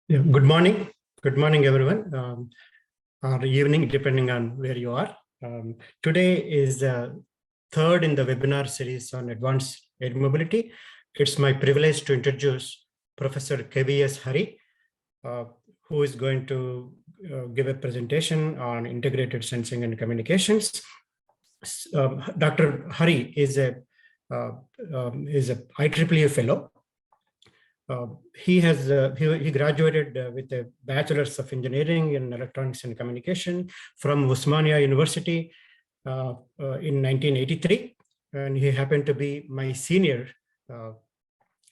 Yeah, good morning. Good morning, everyone, or evening, depending on where you are. Today is the third in the webinar series on advanced air mobility. It's my privilege to introduce Professor KVS Hari, who is going to give a presentation on integrated sensing and communications. Dr. Hari is a IEEE fellow. He graduated with a bachelor's of engineering in electronics and communication from Osmania University in 1983, and he happened to be my senior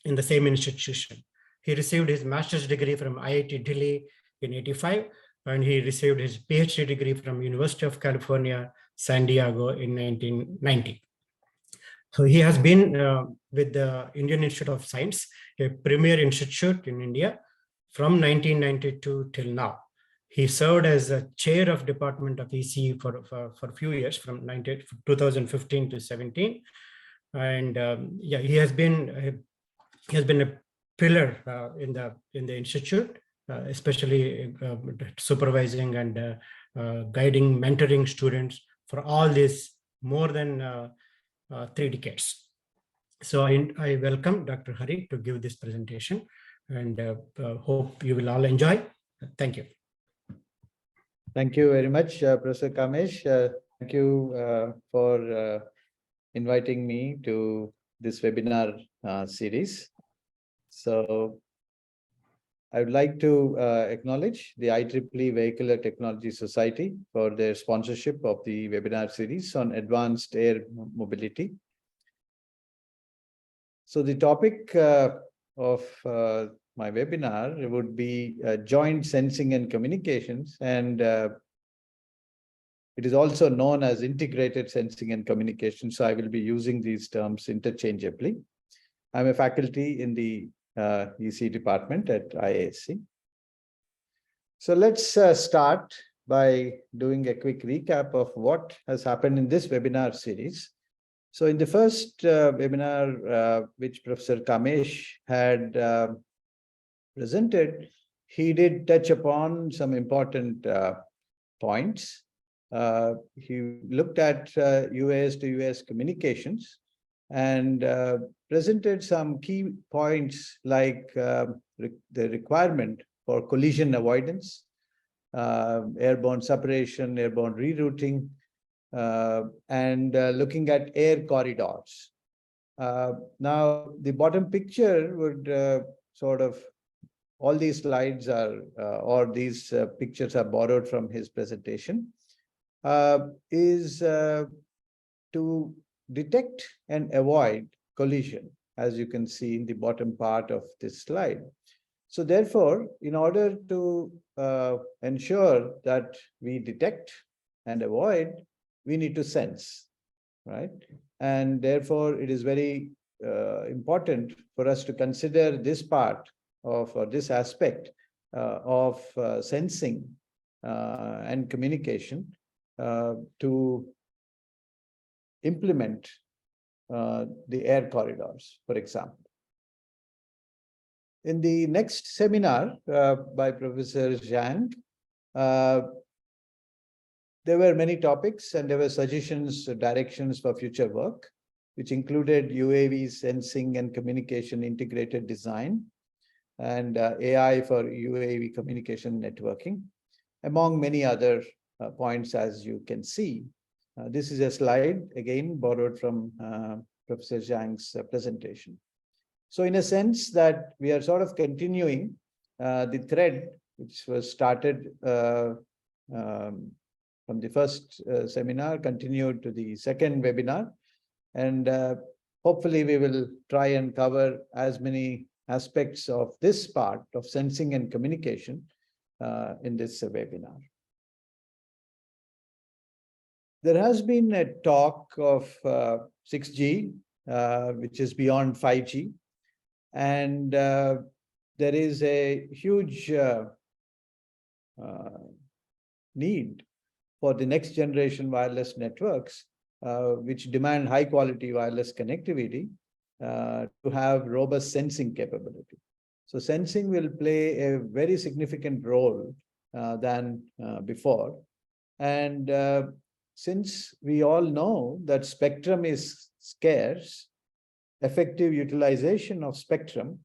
in the same institution. He received his master's degree from IIT Delhi in '85, and he received his PhD degree from University of California, San Diego in 1990. So he has been with the Indian Institute of Science, a premier institute in India, from 1992 till now. He served as a chair of Department of ECE for a few years, from 2015 to 17, and yeah, he has been a pillar in the institute, especially supervising and guiding, mentoring students for all these more than 3 decades. So I welcome Dr. Hari to give this presentation, and hope you will all enjoy. Thank you. Thank you very much, Professor KVS. Thank you for inviting me to this webinar series. So I would like to acknowledge the IEEE Vehicular Technology Society for their sponsorship of the webinar series on advanced air mobility. So the topic of my webinar would be joint sensing and communications, and it is also known as integrated sensing and communication. So I will be using these terms interchangeably. I'm a faculty in the EC department at ISAC. So let's start by doing a quick recap of what has happened in this webinar series. So in the first webinar, which Professor KVS had presented, he did touch upon some important points. He looked at US to US communications and presented some key points like the requirement for collision avoidance, airborne separation, airborne rerouting, and looking at air corridors. Now, the bottom picture would sort of, all these slides are, or these pictures are borrowed from his presentation, is to detect and avoid collision, as you can see in the bottom part of this slide. So therefore, in order to ensure that we detect and avoid, we need to sense, right? And therefore, it is very important for us to consider this part of, or this aspect of sensing and communication to implement the air corridors, for example. In the next seminar by Professor Zhang, there were many topics and there were suggestions, directions for future work, which included UAV sensing and communication integrated design and AI for UAV communication networking, among many other points, as you can see. This is a slide, again, borrowed from Professor Zhang's presentation. So in a sense that we are sort of continuing the thread, which was started from the first seminar, continued to the second webinar. And hopefully we will try and cover as many aspects of this part of sensing and communication in this webinar. There has been a talk of 6G, which is beyond 5G. And there is a huge need for the next generation wireless networks, which demand high quality wireless connectivity to have robust sensing capability. So sensing will play a very significant role than before. And since we all know that spectrum is scarce, effective utilization of spectrum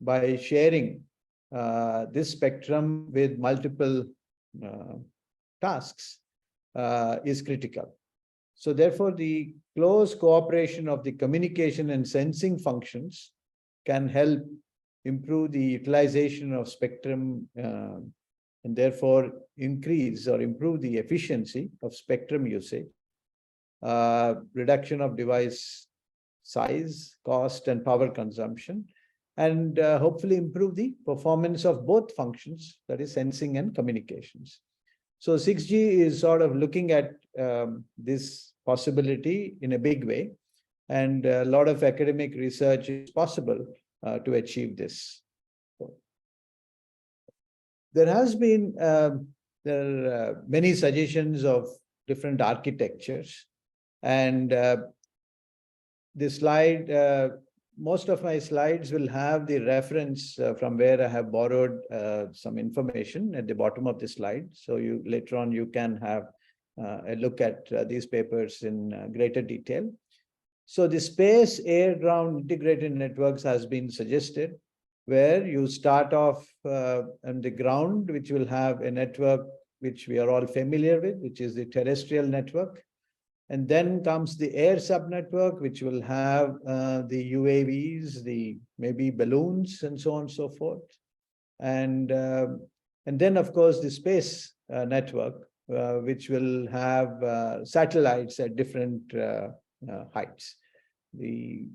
by sharing this spectrum with multiple tasks is critical. So therefore, the close cooperation of the communication and sensing functions can help improve the utilization of spectrum and therefore increase or improve the efficiency of spectrum usage, reduction of device size, cost, and power consumption, and hopefully improve the performance of both functions, that is sensing and communications. So 6G is sort of looking at this possibility in a big way, and a lot of academic research is possible to achieve this. There has been many suggestions of different architectures, and this slide, most of my slides will have the reference from where I have borrowed some information at the bottom of the slide. So you later on you can have a look at these papers in greater detail. So the space air ground integrated networks has been suggested, where you start off on the ground, which will have a network which we are all familiar with, which is the terrestrial network. And then comes the air subnetwork, which will have the UAVs, the maybe balloons, and so on and so forth. And then, of course, the space network, which will have satellites at different heights, the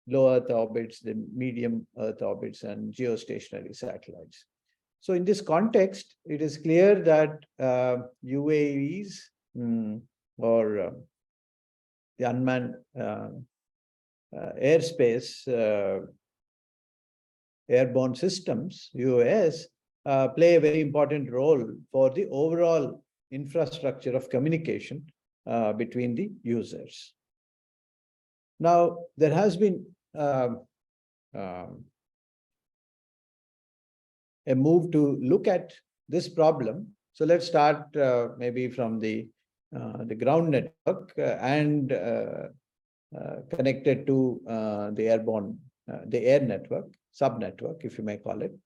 low Earth orbits, the medium Earth orbits, and geostationary satellites. So in this context, it is clear that UAVs or the unmanned airspace airborne systems, UAS, play a very important role for the overall infrastructure of communication between the users. Now, there has been a move to look at this problem. So let's start maybe from the ground network and connected to the airborne, the air network, subnetwork, if you may call it.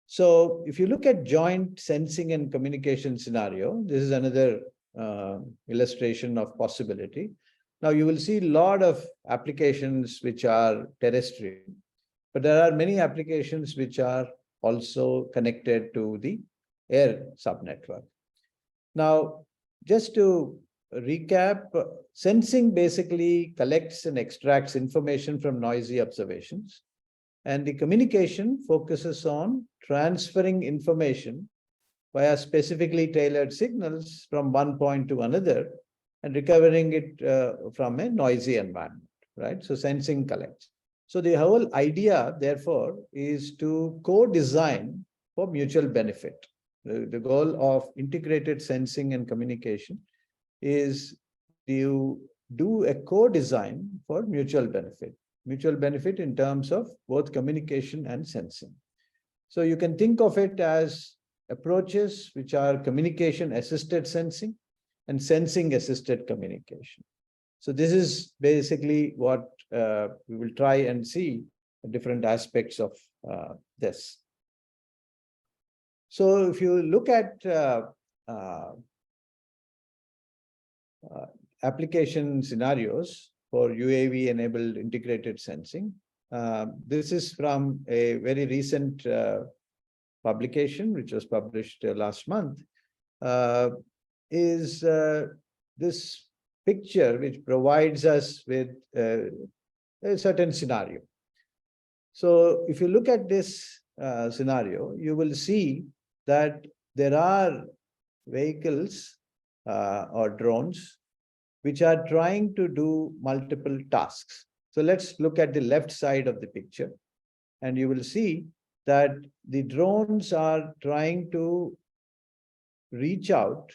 So if you look at joint sensing and communication scenario, this is another illustration of possibility. Now you will see a lot of applications which are terrestrial, but there are many applications which are also connected to the air subnetwork. Now, just to recap, sensing basically collects and extracts information from noisy observations, and the communication focuses on transferring information via specifically tailored signals from one point to another and recovering it from a noisy environment, right? So sensing collects. So the whole idea, therefore, is to co-design for mutual benefit. The goal of integrated sensing and communication is to do a co-design for mutual benefit in terms of both communication and sensing. So you can think of it as approaches which are communication-assisted sensing and sensing-assisted communication. So this is basically what we will try and see different aspects of this. So if you look at application scenarios for UAV-enabled integrated sensing, this is from a very recent publication, which was published last month, is this picture which provides us with a certain scenario. So if you look at this scenario, you will see that there are vehicles or drones which are trying to do multiple tasks. So let's look at the left side of the picture, and you will see that the drones are trying to reach out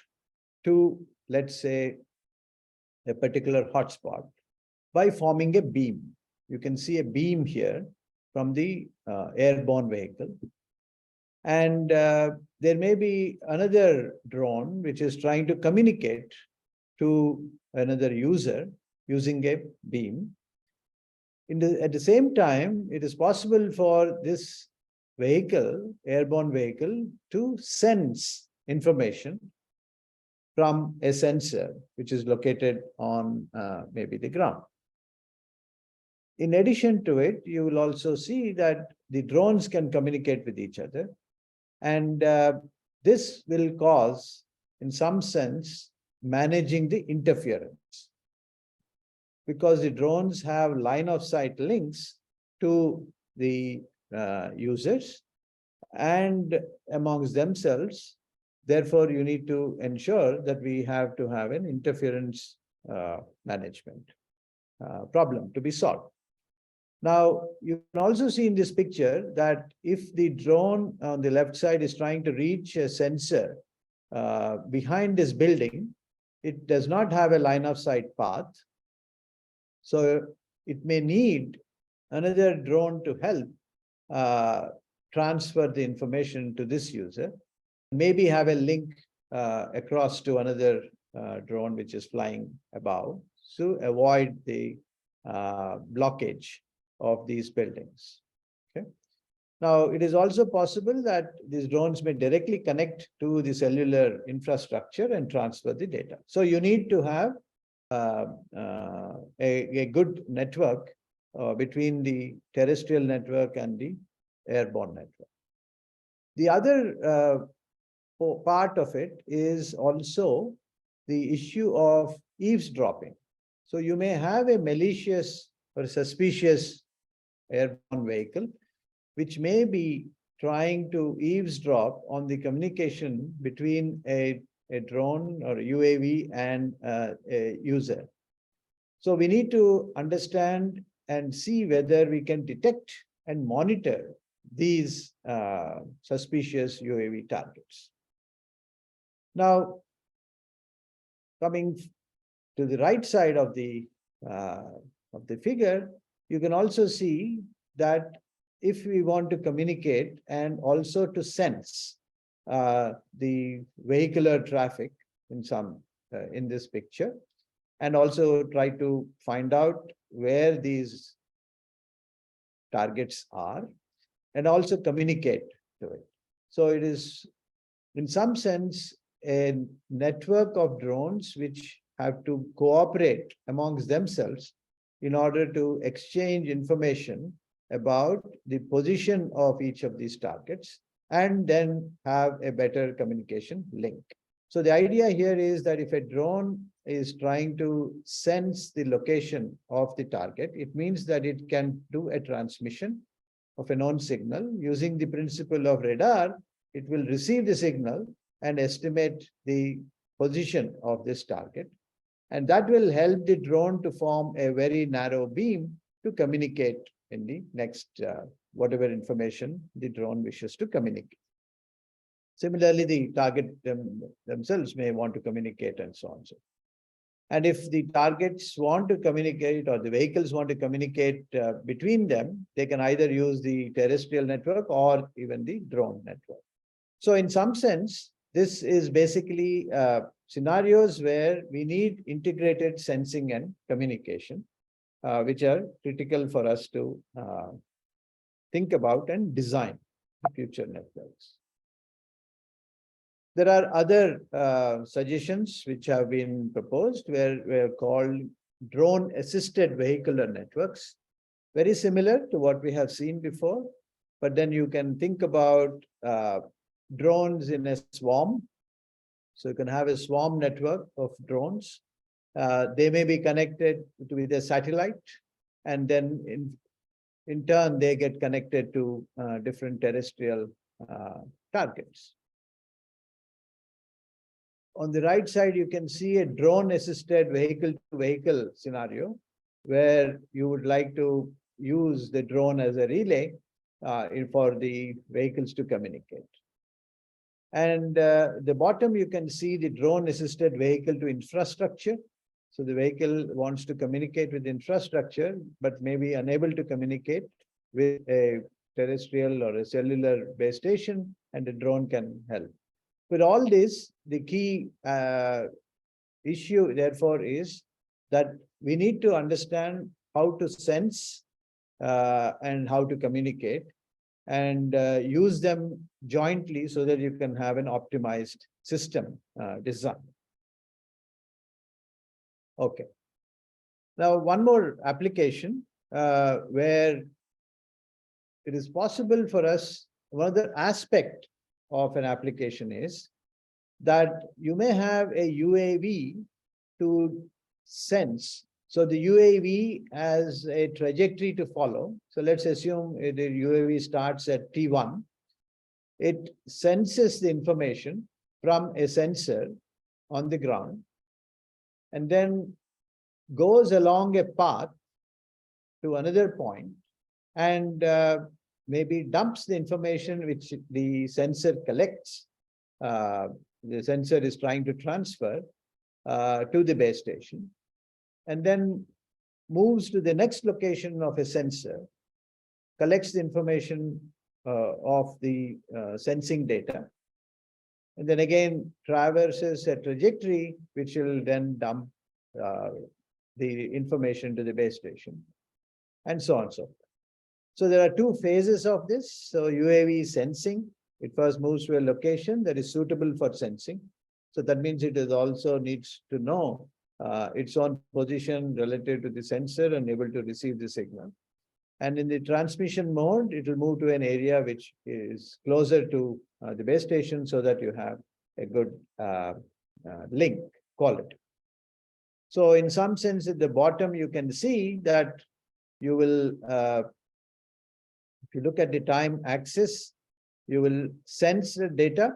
to, let's say, a particular hotspot by forming a beam. You can see a beam here, from the airborne vehicle. And there may be another drone which is trying to communicate to another user using a beam. At the same time, it is possible for this vehicle, airborne vehicle, to sense information from a sensor which is located on maybe the ground. In addition to it, you will also see that the drones can communicate with each other. And this will cause, in some sense, managing the interference, because the drones have line of sight links to the users and amongst themselves. Therefore, you need to ensure that we have to have an interference management problem to be solved. Now, you can also see in this picture that if the drone on the left side is trying to reach a sensor behind this building, it does not have a line of sight path. So it may need another drone to help transfer the information to this user, maybe have a link across to another drone which is flying above to avoid the blockage of these buildings. Okay. Now, it is also possible that these drones may directly connect to the cellular infrastructure and transfer the data. So you need to have a good network between the terrestrial network and the airborne network. The other part of it is also the issue of eavesdropping. So you may have a malicious or suspicious airborne vehicle, which may be trying to eavesdrop on the communication between a drone or a UAV and a user. So we need to understand and see whether we can detect and monitor these suspicious UAV targets. Now, coming to the right side of the figure, you can also see that if we want to communicate and also to sense the vehicular traffic in this picture, and also try to find out where these targets are, and also communicate to it. So it is, in some sense, a network of drones which have to cooperate amongst themselves in order to exchange information about the position of each of these targets and then have a better communication link. So the idea here is that if a drone is trying to sense the location of the target, it means that it can do a transmission of a known signal. Using the principle of radar, it will receive the signal and estimate the position of this target. And that will help the drone to form a very narrow beam to communicate in the next, whatever information the drone wishes to communicate. Similarly, the target themselves may want to communicate and so on. And if the targets want to communicate or the vehicles want to communicate between them, they can either use the terrestrial network or even the drone network. So in some sense, this is basically scenarios where we need integrated sensing and communication, which are critical for us to think about and design future networks. There are other suggestions which have been proposed where were called drone-assisted vehicular networks, very similar to what we have seen before, but then you can think about drones in a swarm. So you can have a swarm network of drones. They may be connected with a satellite, and then in turn, they get connected to different terrestrial targets. On the right side, you can see a drone-assisted vehicle-to-vehicle scenario where you would like to use the drone as a relay for the vehicles to communicate. And the bottom, you can see the drone-assisted vehicle to infrastructure. So the vehicle wants to communicate with infrastructure, but may be unable to communicate with a terrestrial or a cellular base station, and the drone can help. With all this, the key issue, therefore, is that we need to understand how to sense and how to communicate, and use them jointly so that you can have an optimized system design. Okay. Now, one more application where it is possible for us, one other aspect of an application is that you may have a UAV to sense. So the UAV has a trajectory to follow. So let's assume the UAV starts at T1. It senses the information from a sensor on the ground and then goes along a path to another point and maybe dumps the information which the sensor collects. The sensor is trying to transfer to the base station, and then moves to the next location of a sensor, collects the information of the sensing data, and then again traverses a trajectory which will then dump the information to the base station, and so on and so forth. So there are two phases of this. So UAV sensing, it first moves to a location that is suitable for sensing. So that means it is also needs to know its own position relative to the sensor and able to receive the signal. And in the transmission mode, it will move to an area which is closer to the base station so that you have a good link quality. So in some sense, at the bottom, you can see that you will, if you look at the time axis, you will sense the data,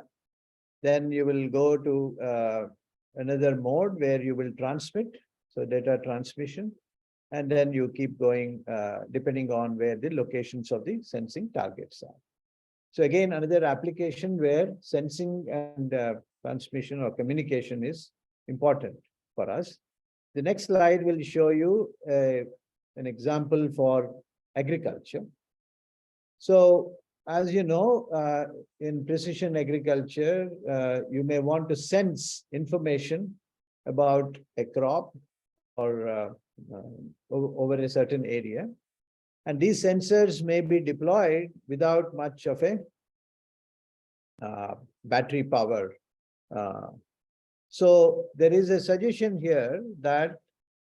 then you will go to another mode where you will transmit, so data transmission, and then you keep going depending on where the locations of the sensing targets are. So again, another application where sensing and transmission or communication is important for us. The next slide will show you an example for agriculture. So as you know, in precision agriculture, you may want to sense information about a crop or over a certain area. And these sensors may be deployed without much of a battery power. So there is a suggestion here that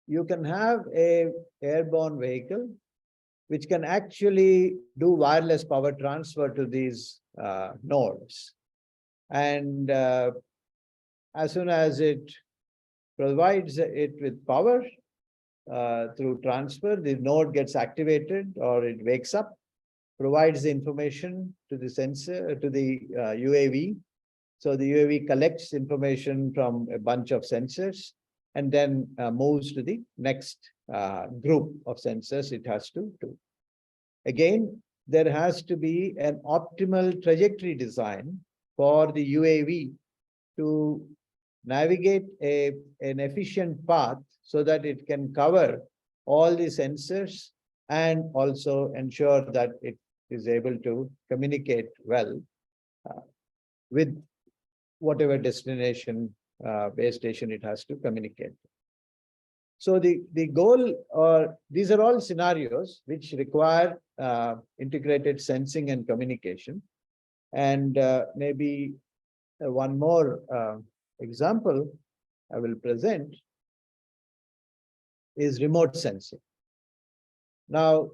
you can have an airborne vehicle which can actually do wireless power transfer to these nodes. And as soon as it provides it with power through transfer, the node gets activated or it wakes up, provides the information to the sensor, to the UAV. So the UAV collects information from a bunch of sensors and then moves to the next group of sensors it has to do. Again, there has to be an optimal trajectory design for the UAV to navigate an efficient path so that it can cover all the sensors and also ensure that it is able to communicate well with whatever destination base station it has to communicate. So the goal, or these are all scenarios which require integrated sensing and communication. And maybe one more example I will present is remote sensing. Now,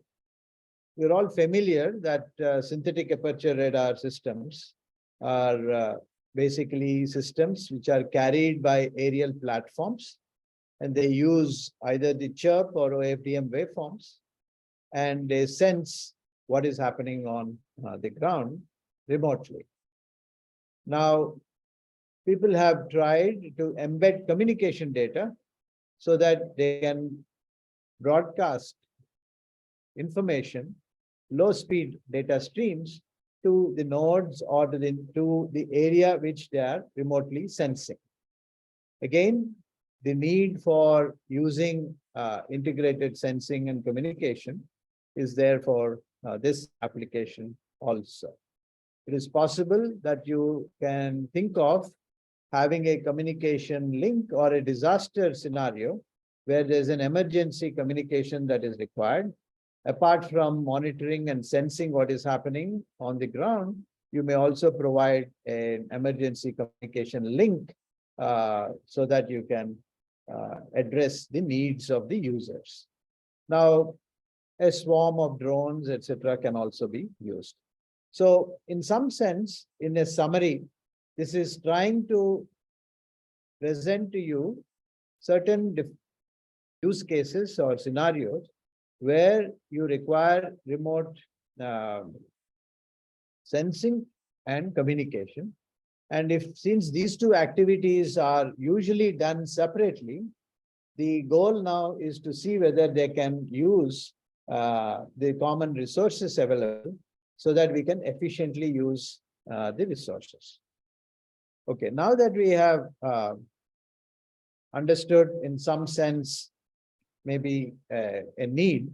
we're all familiar that synthetic aperture radar systems are basically systems which are carried by aerial platforms, and they use either the chirp or OFDM waveforms, and they sense what is happening on the ground remotely. Now, people have tried to embed communication data so that they can broadcast information, low-speed data streams to the nodes or to the area which they are remotely sensing. Again, the need for using integrated sensing and communication is there for this application also. It is possible that you can think of having a communication link or a disaster scenario where there's an emergency communication that is required. Apart from monitoring and sensing what is happening on the ground, you may also provide an emergency communication link so that you can address the needs of the users. Now, a swarm of drones, etc., can also be used. So in some sense, in a summary, this is trying to present to you certain use cases or scenarios where you require remote sensing and communication. And since these two activities are usually done separately, the goal now is to see whether they can use the common resources available so that we can efficiently use the resources. Okay, now that we have understood in some sense maybe a need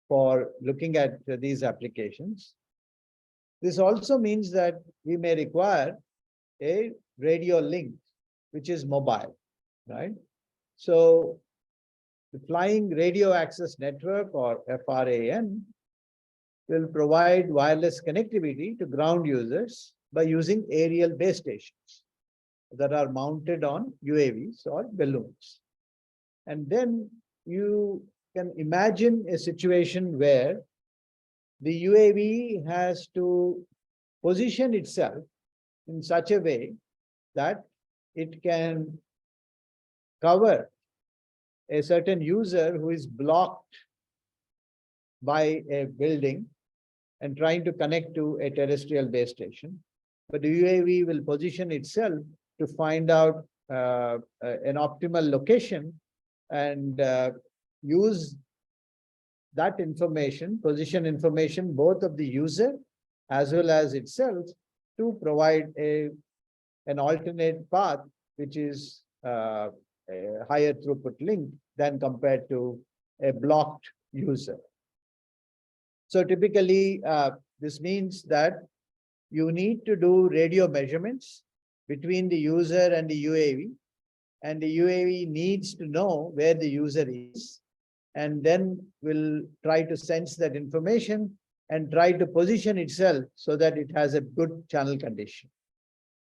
for looking at these applications, this also means that we may require a radio link, which is mobile, right? So the Flying Radio Access Network, or FRAN, will provide wireless connectivity to ground users by using aerial base stations that are mounted on UAVs or balloons. And then you can imagine a situation where the UAV has to position itself in such a way that it can cover a certain user who is blocked by a building and trying to connect to a terrestrial base station. But the UAV will position itself to find out an optimal location and use that information, position information, both of the user as well as itself, to provide an alternate path, which is a higher throughput link than compared to a blocked user. So typically, this means that you need to do radio measurements between the user and the UAV, and the UAV needs to know where the user is, and then will try to sense that information and try to position itself so that it has a good channel condition.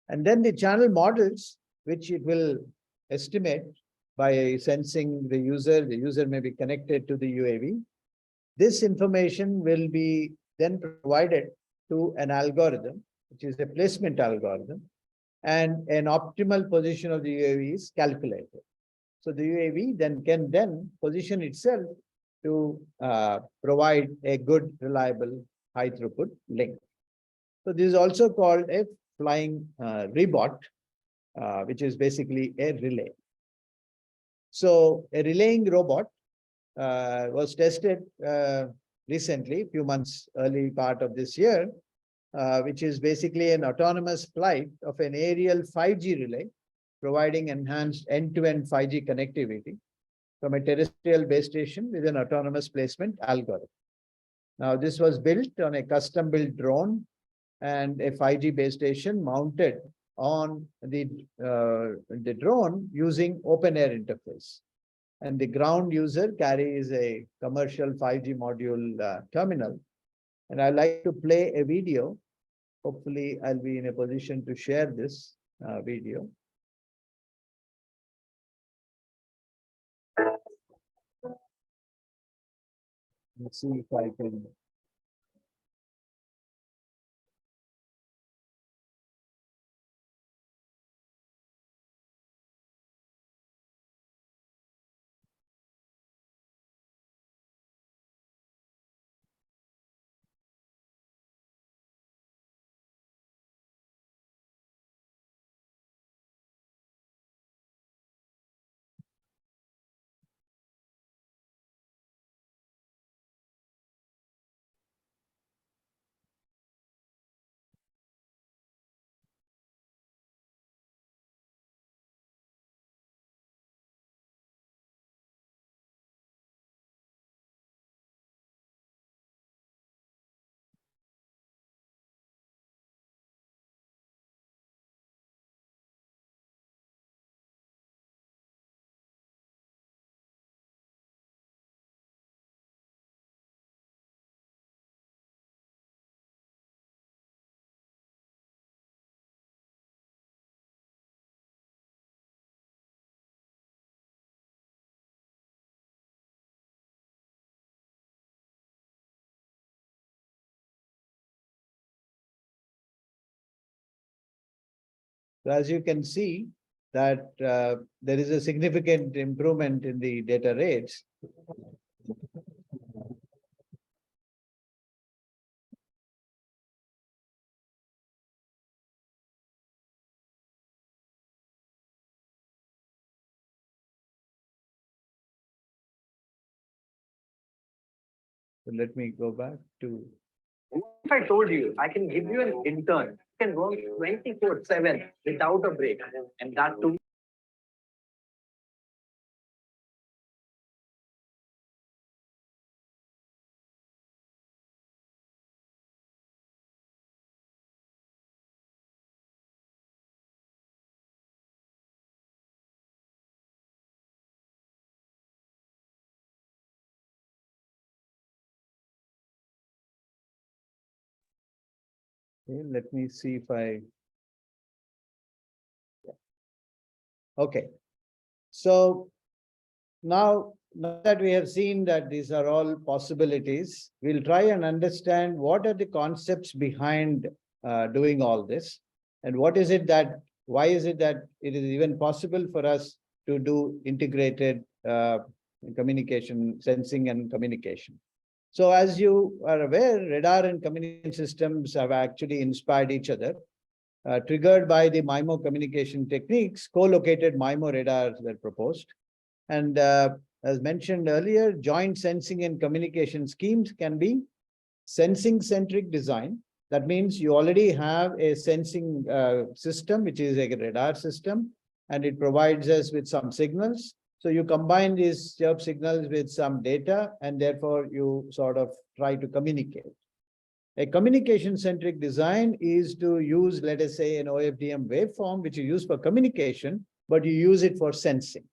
And then the channel models, which it will estimate by sensing the user may be connected to the UAV. This information will be then provided to an algorithm, which is a placement algorithm, and an optimal position of the UAV is calculated. So the UAV then can position itself to provide a good, reliable, high throughput link. So this is also called a flying rebot, which is basically a relay. So a relaying robot was tested recently, few months early part of this year, which is basically an autonomous flight of an aerial 5G relay, providing enhanced end-to-end 5G connectivity from a terrestrial base station with an autonomous placement algorithm. Now, this was built on a custom-built drone and a 5G base station mounted on the drone using open air interface. And the ground user carries a commercial 5G module terminal. And I'd like to play a video. Hopefully, I'll be in a position to share this video. Let's see if I can. So as you can see that there is a significant improvement in the data rates. So let me go back to. If I told you I can give you an intern, you can work 24/7 without a break, and that too. Okay, let me see if I. Okay. So now that we have seen that these are all possibilities, we'll try and understand what are the concepts behind doing all this, and what is it that, why is it that it is even possible for us to do integrated communication, sensing and communication. So as you are aware, radar and communication systems have actually inspired each other. Triggered by the MIMO communication techniques, co-located MIMO radars were proposed. And as mentioned earlier, joint sensing and communication schemes can be sensing-centric design. That means you already have a sensing system, which is a radar system, and it provides us with some signals. So you combine these chirp signals with some data, and therefore you sort of try to communicate. A communication-centric design is to use, let us say, an OFDM waveform, which you use for communication, but you use it for sensing.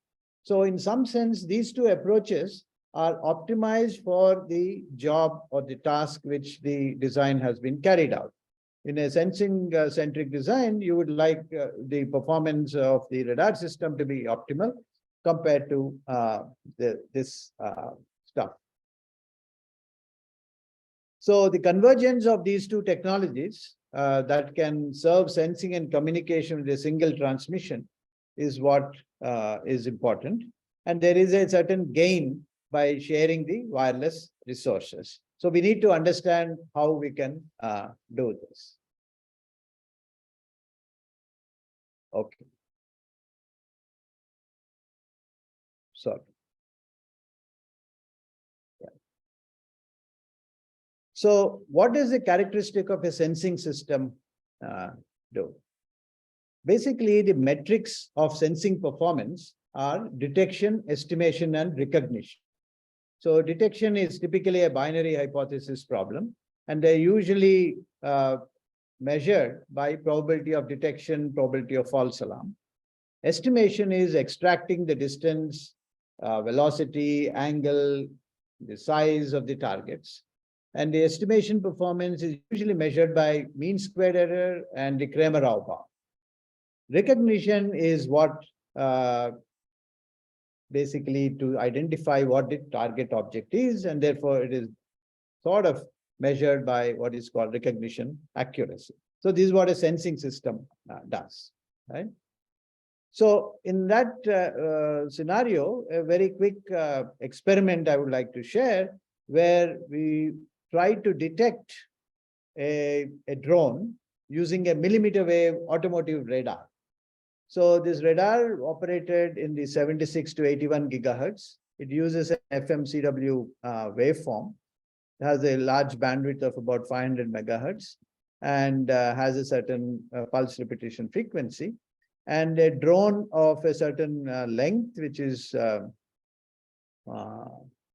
So in some sense, these two approaches are optimized for the job or the task which the design has been carried out. In a sensing-centric design, you would like the performance of the radar system to be optimal compared to this stuff. So the convergence of these two technologies that can serve sensing and communication with a single transmission is what is important. And there is a certain gain by sharing the wireless resources. So we need to understand how we can do this. Okay. Sorry. Yeah. So what is the characteristic of a sensing system do? Basically, the metrics of sensing performance are detection, estimation, and recognition. So detection is typically a binary hypothesis problem, and they're usually measured by probability of detection, probability of false alarm. Estimation is extracting the distance, velocity, angle, the size of the targets. And the estimation performance is usually measured by mean squared error and the Kramer-Rao bound. Recognition is what basically to identify what the target object is, and therefore it is sort of measured by what is called recognition accuracy. So this is what a sensing system does, right? So in that scenario, a very quick experiment I would like to share, where we try to detect a drone using a millimeter wave automotive radar. So this radar operated in the 76 to 81 gigahertz. It uses an FMCW waveform. It has a large bandwidth of about 500 megahertz and has a certain pulse repetition frequency. And a drone of a certain length, which is, and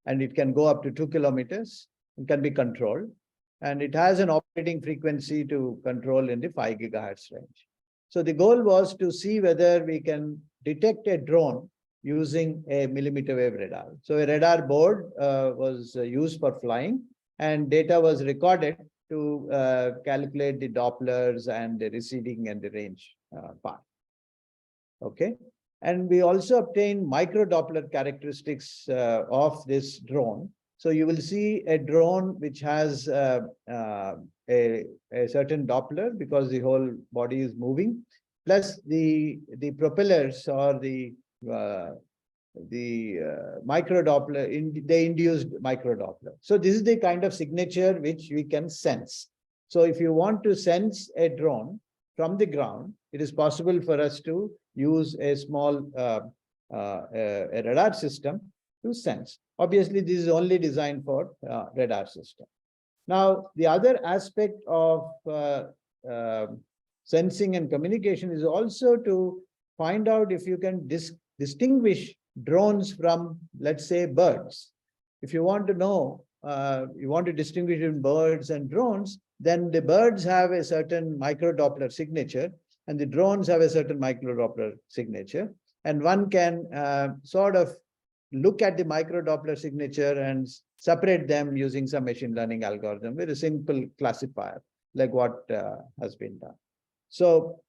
it can go up to 2 kilometers, it can be controlled. And it has an operating frequency to control in the 5 gigahertz range. So the goal was to see whether we can detect a drone using a millimeter wave radar. So a radar board was used for flying, and data was recorded to calculate the Dopplers and the receding and the range part. Okay. And we also obtained micro Doppler characteristics of this drone. So you will see a drone which has a certain Doppler because the whole body is moving. plus the propellers or the micro Doppler, they induced micro Doppler. So this is the kind of signature which we can sense. So if you want to sense a drone from the ground, it is possible for us to use a small a radar system to sense. Obviously, this is only designed for radar system. Now, the other aspect of sensing and communication is also to find out if you can distinguish drones from, let's say, birds. If you want to know, you want to distinguish between birds and drones, then the birds have a certain micro Doppler signature and the drones have a certain micro Doppler signature. And one can sort of look at the micro Doppler signature and separate them using some machine learning algorithm with a simple classifier, like what has been done. So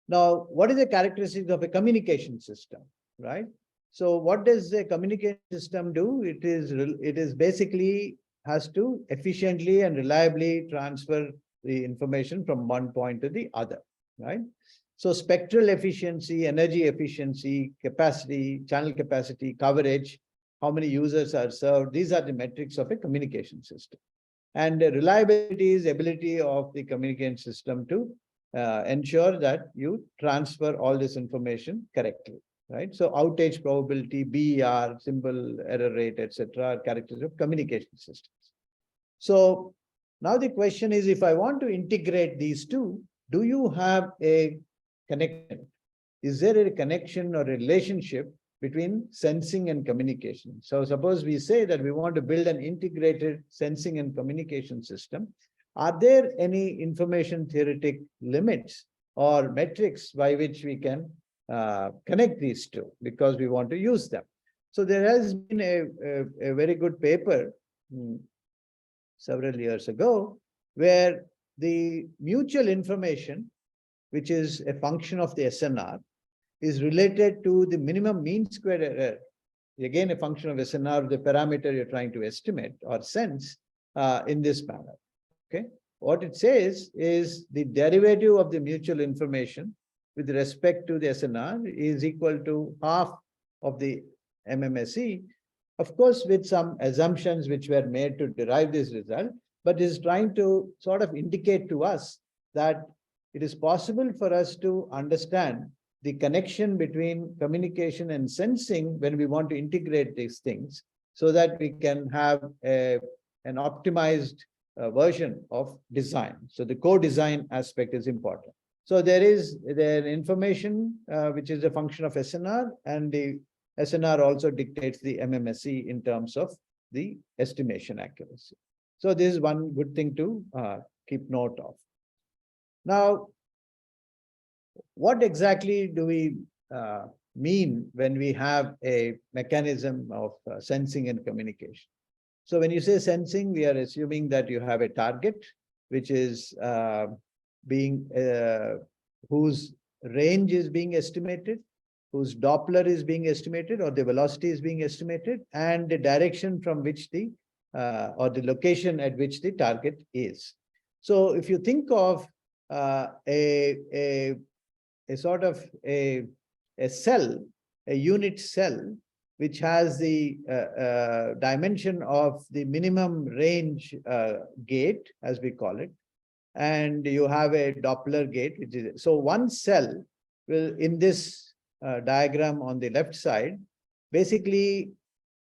now, what is the characteristics of a communication system, right? So what does a communication system do? It is basically has to efficiently and reliably transfer the information from one point to the other, right? So spectral efficiency, energy efficiency, capacity, channel capacity, coverage, how many users are served, these are the metrics of a communication system. And reliability is ability of the communication system to ensure that you transfer all this information correctly, right? So outage probability, BER, symbol error rate, etc., are characteristics of communication systems. So now the question is, if I want to integrate these two, do you have a connection? Is there a connection or a relationship between sensing and communication? So suppose we say that we want to build an integrated sensing and communication system. Are there any information theoretic limits or metrics by which we can connect these two because we want to use them? So there has been a very good paper several years ago where the mutual information, which is a function of the SNR, is related to the minimum mean squared error. Again, a function of SNR, the parameter you're trying to estimate or sense in this manner. Okay. What it says is the derivative of the mutual information with respect to the SNR is equal to half of the MMSE, of course, with some assumptions which were made to derive this result, but is trying to sort of indicate to us that it is possible for us to understand the connection between communication and sensing when we want to integrate these things so that we can have an optimized version of design. So the co-design aspect is important. So there is information which is a function of SNR, and the SNR also dictates the MMSE in terms of the estimation accuracy. So this is one good thing to keep note of. Now, what exactly do we mean when we have a mechanism of sensing and communication? So when you say sensing, we are assuming that you have a target, which is whose range is being estimated, whose Doppler is being estimated, or the velocity is being estimated, and the direction from which the or the location at which the target is. So if you think of a sort of a cell, a unit cell, which has the dimension of the minimum range gate, as we call it, and you have a Doppler gate, which is so one cell will, in this diagram on the left side, basically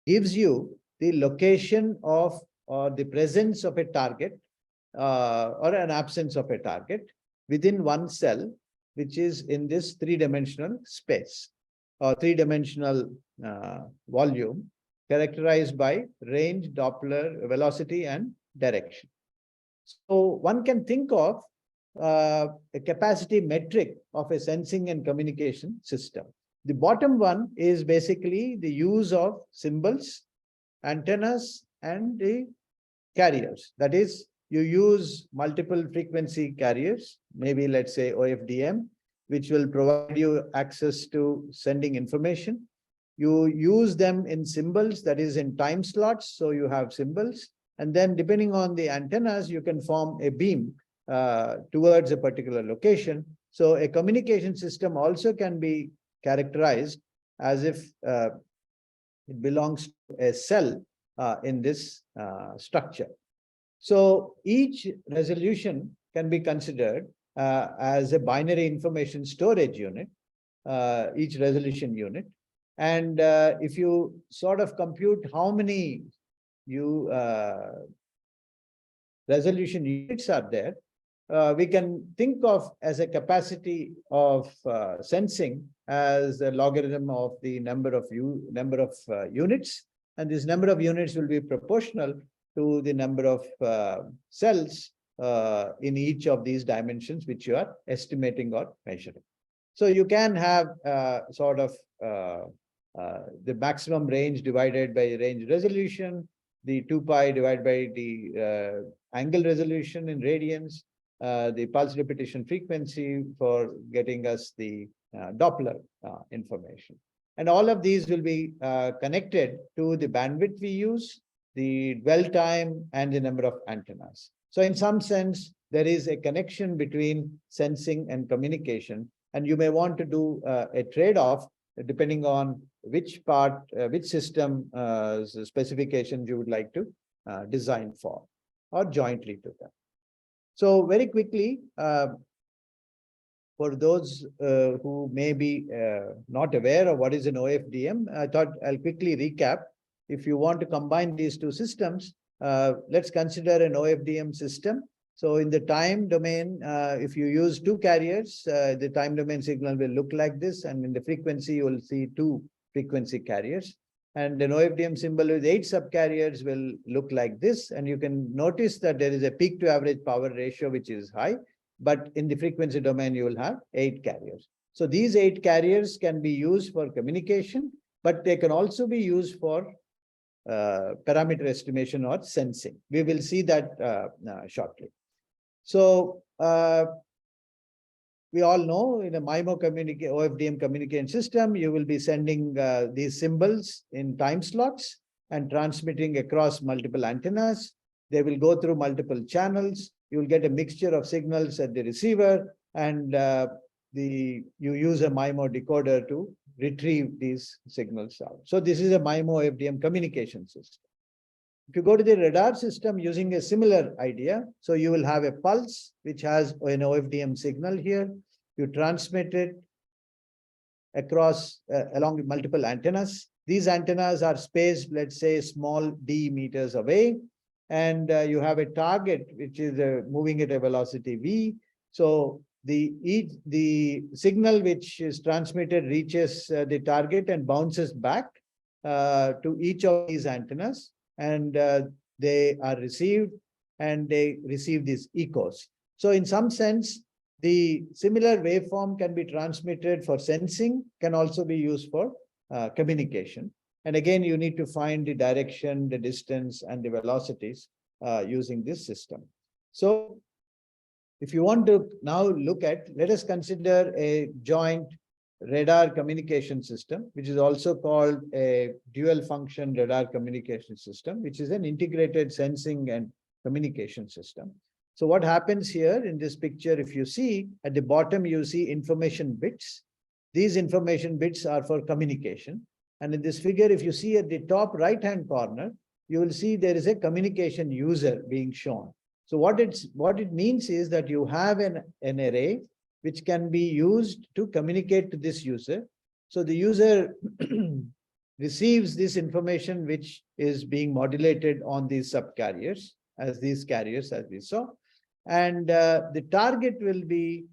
gives you the location of or the presence of a target or an absence of a target within one cell, which is in this three-dimensional space or three-dimensional volume characterized by range, Doppler, velocity, and direction. So one can think of a capacity metric of a sensing and communication system. The bottom one is basically the use of symbols, antennas, and the carriers. That is, you use multiple frequency carriers, maybe let's say OFDM, which will provide you access to sending information. You use them in symbols, that is in time slots, so you have symbols. And then depending on the antennas, you can form a beam towards a particular location. So a communication system also can be characterized as if it belongs to a cell in this structure. So each resolution can be considered as a binary information storage unit, each resolution unit. And if you sort of compute how many resolution units are there, we can think of as a capacity of sensing as a logarithm of the number of units, and this number of units will be proportional to the number of cells in each of these dimensions which you are estimating or measuring. So you can have sort of the maximum range divided by range resolution, the 2 pi divided by the angle resolution in radians, the pulse repetition frequency for getting us the Doppler information. And all of these will be connected to the bandwidth we use, the dwell time, and the number of antennas. So in some sense, there is a connection between sensing and communication, and you may want to do a trade-off depending on which part, which system specifications you would like to design for, or jointly to them. So very quickly, for those who may be not aware of what is an OFDM, I thought I'll quickly recap. If you want to combine these two systems, let's consider an OFDM system. So in the time domain, if you use 2 carriers, the time domain signal will look like this, and in the frequency, you will see 2 frequency carriers. And an OFDM symbol with 8 subcarriers will look like this. And you can notice that there is a peak to average power ratio, which is high, but in the frequency domain, you will have 8 carriers. So these 8 carriers can be used for communication, but they can also be used for parameter estimation or sensing. We will see that shortly. So we all know in a MIMO OFDM communication system, you will be sending these symbols in time slots and transmitting across multiple antennas. They will go through multiple channels. You will get a mixture of signals at the receiver, and you use a MIMO decoder to retrieve these signals out. So this is a MIMO OFDM communication system. If you go to the radar system using a similar idea, so you will have a pulse which has an OFDM signal here. You transmit it across along with multiple antennas. These antennas are spaced, let's say, small d meters away, and you have a target which is moving at a velocity v. So the signal which is transmitted reaches the target and bounces back to each of these antennas, and they are received, and they receive these echoes. So in some sense, the similar waveform can be transmitted for sensing, can also be used for communication. And again, you need to find the direction, the distance, and the velocities using this system. So if you want to now look at, let us consider a joint radar communication system, which is also called a dual function radar communication system, which is an integrated sensing and communication system. So what happens here in this picture, if you see at the bottom, you see information bits. These information bits are for communication. And in this figure, if you see at the top right-hand corner, you will see there is a communication user being shown. So what it means is that you have an array which can be used to communicate to this user. So the user receives this information which is being modulated on these subcarriers, as these carriers, as we saw. And the target will be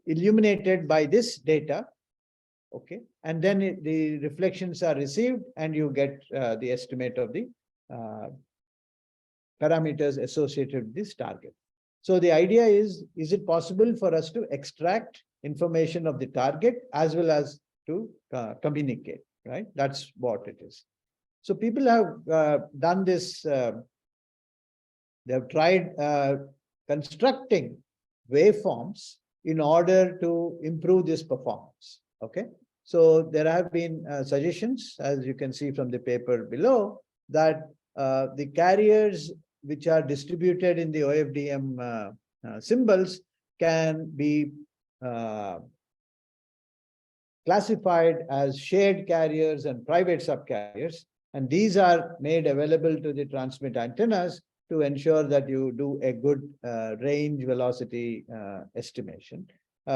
illuminated by this data. Okay, and then the reflections are received, and you get the estimate of the parameters associated with this target. So the idea is it possible for us to extract information of the target as well as to communicate, right? That's what it is. So people have done this, they have tried constructing waveforms in order to improve this performance, okay? So there have been suggestions, as you can see from the paper below, that the carriers which are distributed in the OFDM symbols can be classified as shared carriers and private subcarriers. And these are made available to the transmit antennas to ensure that you do a good range velocity estimation.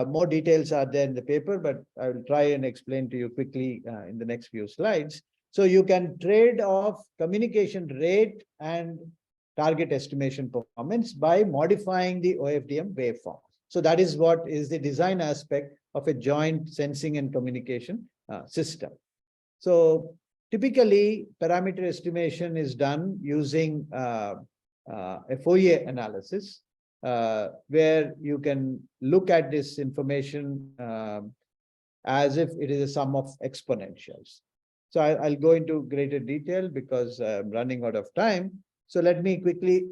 More details are there in the paper, but I will try and explain to you quickly in the next few slides. So you can trade off communication rate and target estimation performance by modifying the OFDM waveform. So that is what is the design aspect of a joint sensing and communication system. So typically, parameter estimation is done using a Fourier analysis, where you can look at this information as if it is a sum of exponentials. So I'll go into greater detail because I'm running out of time. So let me quickly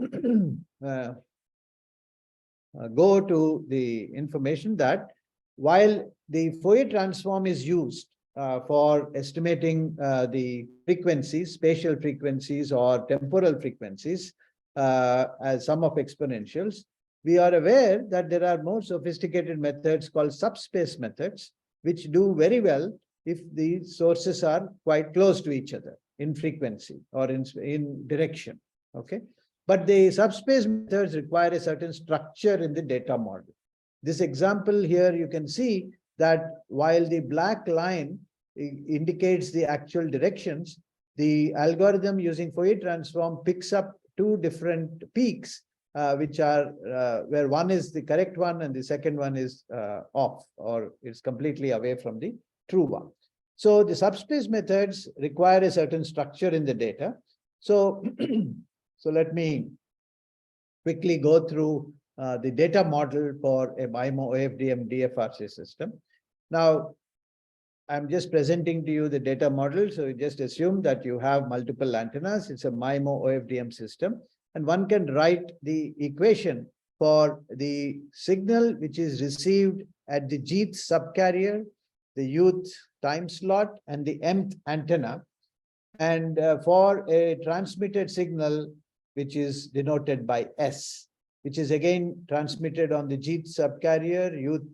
go to the information that while the Fourier transform is used for estimating the frequencies, spatial frequencies or temporal frequencies as sum of exponentials, we are aware that there are more sophisticated methods called subspace methods, which do very well if the sources are quite close to each other in frequency or in direction. Okay, but the subspace methods require a certain structure in the data model. This example here, you can see that while the black line indicates the actual directions, the algorithm using Fourier transform picks up two different peaks, which are where one is the correct one and the second one is off, or it's completely away from the true one. So the subspace methods require a certain structure in the data. So, so let me quickly go through the data model for a MIMO OFDM DFRC system. Now, I'm just presenting to you the data model. So you just assume that you have multiple antennas. It's a MIMO OFDM system. And one can write the equation for the signal which is received at the jth subcarrier, the youth time slot, and the mth antenna. And for a transmitted signal, which is denoted by S, which is again transmitted on the jth subcarrier, youth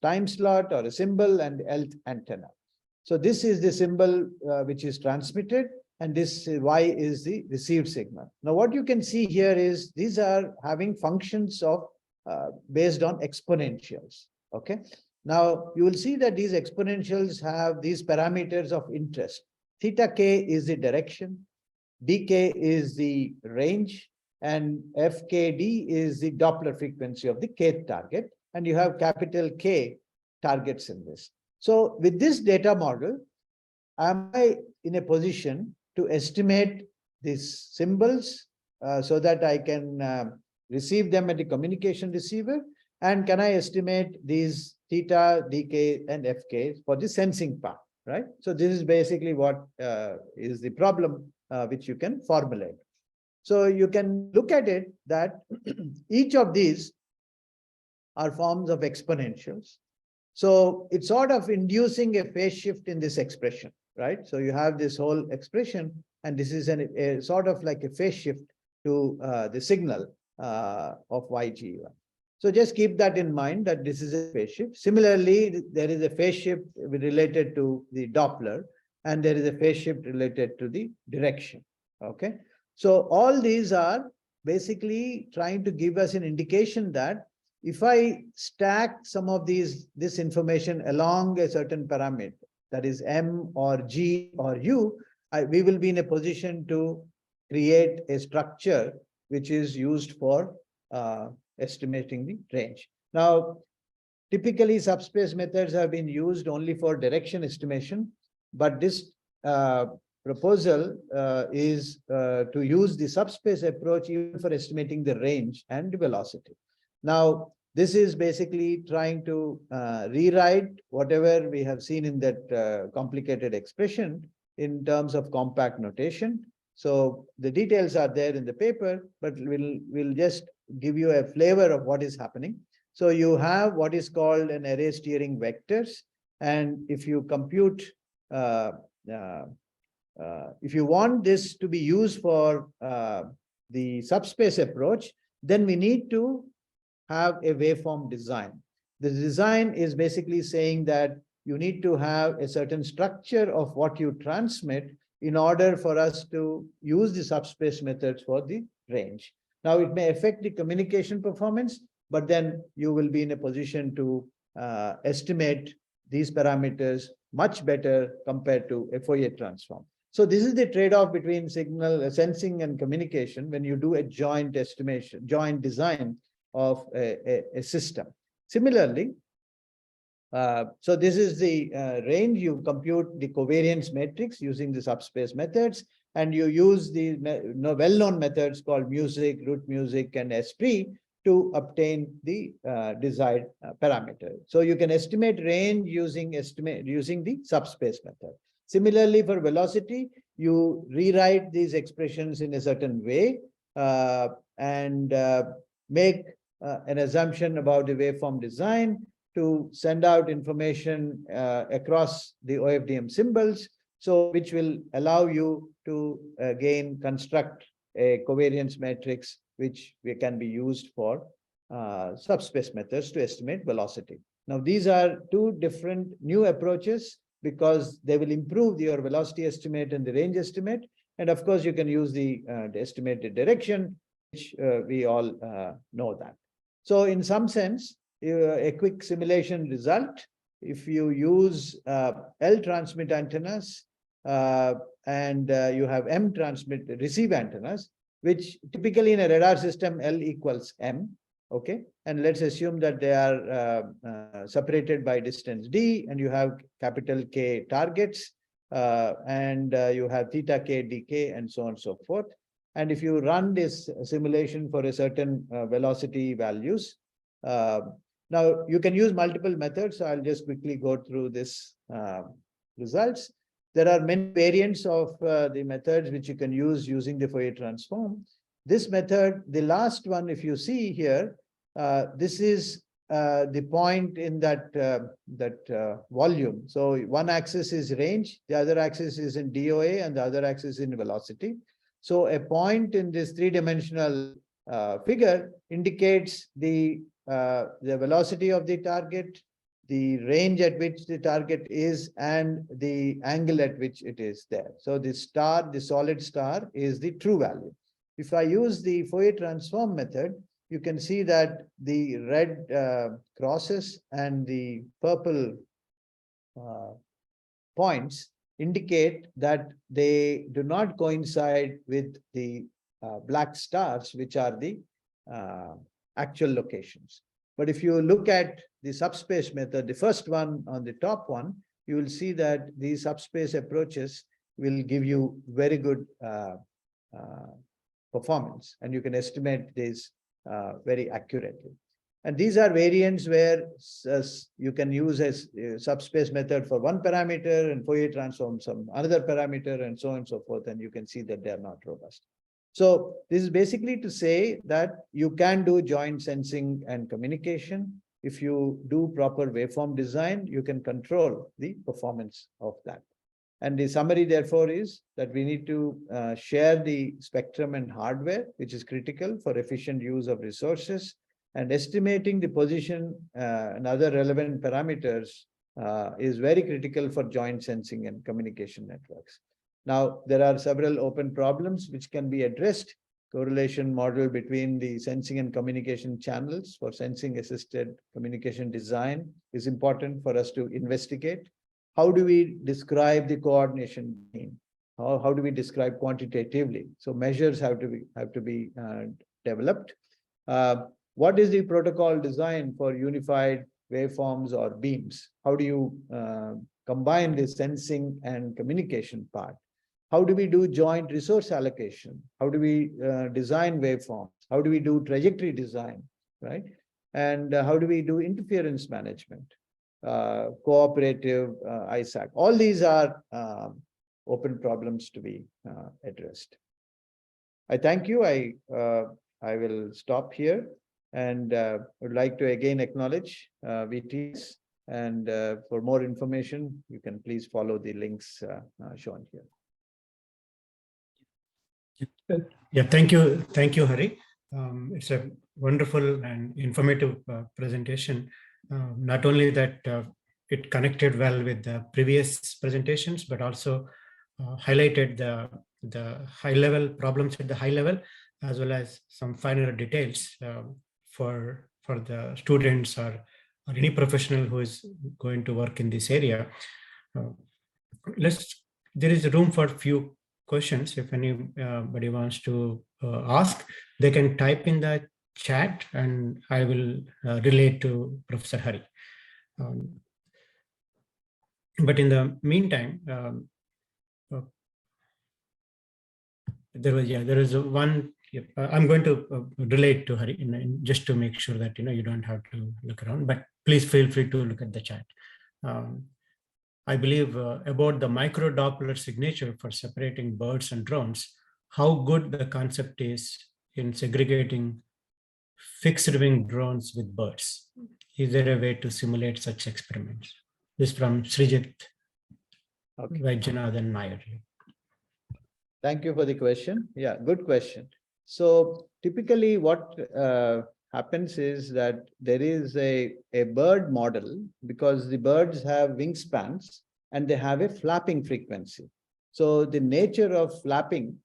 time slot or a symbol, and Lth antenna. So this is the symbol which is transmitted, and this Y is the received signal. Now what you can see here is these are having functions of based on exponentials. Okay. Now you will see that these exponentials have these parameters of interest. Theta k is the direction, dk is the range, and fkd is the Doppler frequency of the kth target. And you have capital K targets in this. So with this data model, am I in a position to estimate these symbols so that I can receive them at the communication receiver? And can I estimate these theta, dk, and fk for the sensing part, right? So this is basically what is the problem which you can formulate. So you can look at it that each of these are forms of exponentials. So it's sort of inducing a phase shift in this expression, right? So you have this whole expression, and this is a sort of like a phase shift to the signal of YG1. So just keep that in mind that this is a phase shift. Similarly, there is a phase shift related to the Doppler, and there is a phase shift related to the direction. Okay. So all these are basically trying to give us an indication that if I stack some of this information along a certain parameter, that is M or G or U, we will be in a position to create a structure which is used for estimating the range. Now, typically subspace methods have been used only for direction estimation, but this proposal is to use the subspace approach even for estimating the range and the velocity. Now, this is basically trying to rewrite whatever we have seen in that complicated expression in terms of compact notation. So the details are there in the paper, but we'll just give you a flavor of what is happening. So you have what is called an array steering vectors. And if you compute, if you want this to be used for the subspace approach, then we need to have a waveform design. The design is basically saying that you need to have a certain structure of what you transmit in order for us to use the subspace methods for the range. Now, it may affect the communication performance, but then you will be in a position to estimate these parameters much better compared to a Fourier transform. So this is the trade-off between signal sensing and communication when you do a joint estimation, joint design of a system. Similarly, so this is the range. You compute the covariance matrix using the subspace methods, and you use the well-known methods called music, root music, and SP to obtain the desired parameter. So you can estimate range using the subspace method. Similarly, for velocity, you rewrite these expressions in a certain way and make an assumption about the waveform design to send out information across the OFDM symbols, so which will allow you to again construct a covariance matrix which can be used for subspace methods to estimate velocity. Now, these are two different new approaches because they will improve your velocity estimate and the range estimate. And of course, you can use the estimated direction, which we all know that. So in some sense, a quick simulation result, if you use L transmit antennas and you have M transmit receive antennas, which typically in a radar system, L equals M, okay? And let's assume that they are separated by distance D, and you have capital K targets, and you have theta K, dk, and so on and so forth. And if you run this simulation for a certain velocity values, now you can use multiple methods. So I'll just quickly go through this results. There are many variants of the methods which you can use using the Fourier transform. This method, the last one, if you see here, this is the point in that volume. So one axis is range, the other axis is in DOA, and the other axis in velocity. So a point in this three-dimensional figure indicates the velocity of the target, the range at which the target is, and the angle at which it is there. So the star, the solid star, is the true value. If I use the Fourier transform method, you can see that the red crosses and the purple points indicate that they do not coincide with the black stars, which are the actual locations. But if you look at the subspace method, the first one on the top one, you will see that these subspace approaches will give you very good performance, and you can estimate this very accurately. And these are variants where you can use a subspace method for one parameter and Fourier transform some other parameter, and so on and so forth, and you can see that they are not robust. So this is basically to say that you can do joint sensing and communication. If you do proper waveform design, you can control the performance of that. And the summary, therefore, is that we need to share the spectrum and hardware, which is critical for efficient use of resources, and estimating the position and other relevant parameters is very critical for joint sensing and communication networks. Now, there are several open problems which can be addressed. Correlation model between the sensing and communication channels for sensing assisted communication design is important for us to investigate. How do we describe the coordination mean? How do we describe quantitatively? So measures have to be developed. What is the protocol design for unified waveforms or beams? How do you combine the sensing and communication part? How do we do joint resource allocation? How do we design waveforms? How do we do trajectory design, right? And how do we do interference management? Cooperative ISAC. All these are open problems to be addressed. I thank you. I will stop here, and would like to again acknowledge VTS. And for more information, you can please follow the links shown here. Yeah, thank you, Hari. It's a wonderful and informative presentation. Not only that it connected well with the previous presentations, but also highlighted the high-level problems at the high level, as well as some finer details for the students or any professional who is going to work in this area. There is room for a few questions. If anybody wants to ask, they can type in the chat and I will relate to Professor Hari. But in the meantime, there is one. I'm going to relate to Hari just to make sure that you don't have to look around. But please feel free to look at the chat. I believe about the micro Doppler signature for separating birds and drones, how good the concept is in segregating fixed wing drones with birds. Is there a way to simulate such experiments? This is from Srijit Vaidyanathan Nair. Thank you for the question. Yeah, good question. So typically what happens is that there is a bird model, because the birds have wingspans and they have a flapping frequency. So the nature of flapping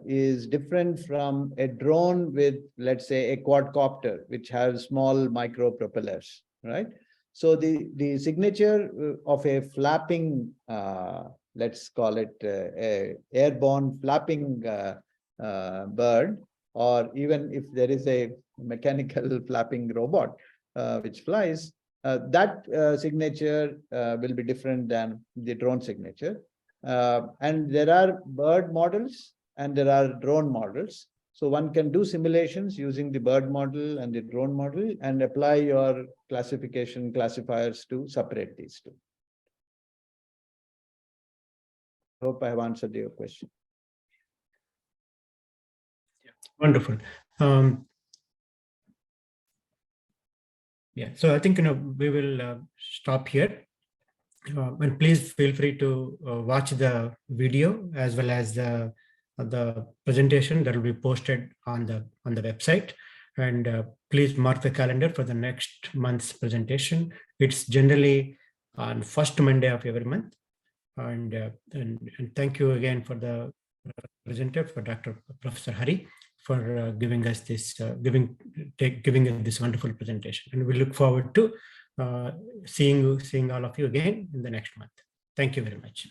is different from a drone with, let's say, a quadcopter, which has small micro propellers, right? So the signature of a flapping, let's call it a airborne flapping bird, or even if there is a mechanical flapping robot which flies, that signature will be different than the drone signature. And there are bird models and there are drone models. So one can do simulations using the bird model and the drone model and apply your classifiers to separate these two. Hope I have answered your question. Wonderful. Yeah, so I think we will stop here. And please feel free to watch the video as well as the presentation that will be posted on the website. And please mark the calendar for the next month's presentation. It's generally on first Monday of every month. And thank you again for the presenter, for Professor Hari, for giving us this giving us this wonderful presentation. And we look forward to seeing all of you again in the next month. Thank you very much.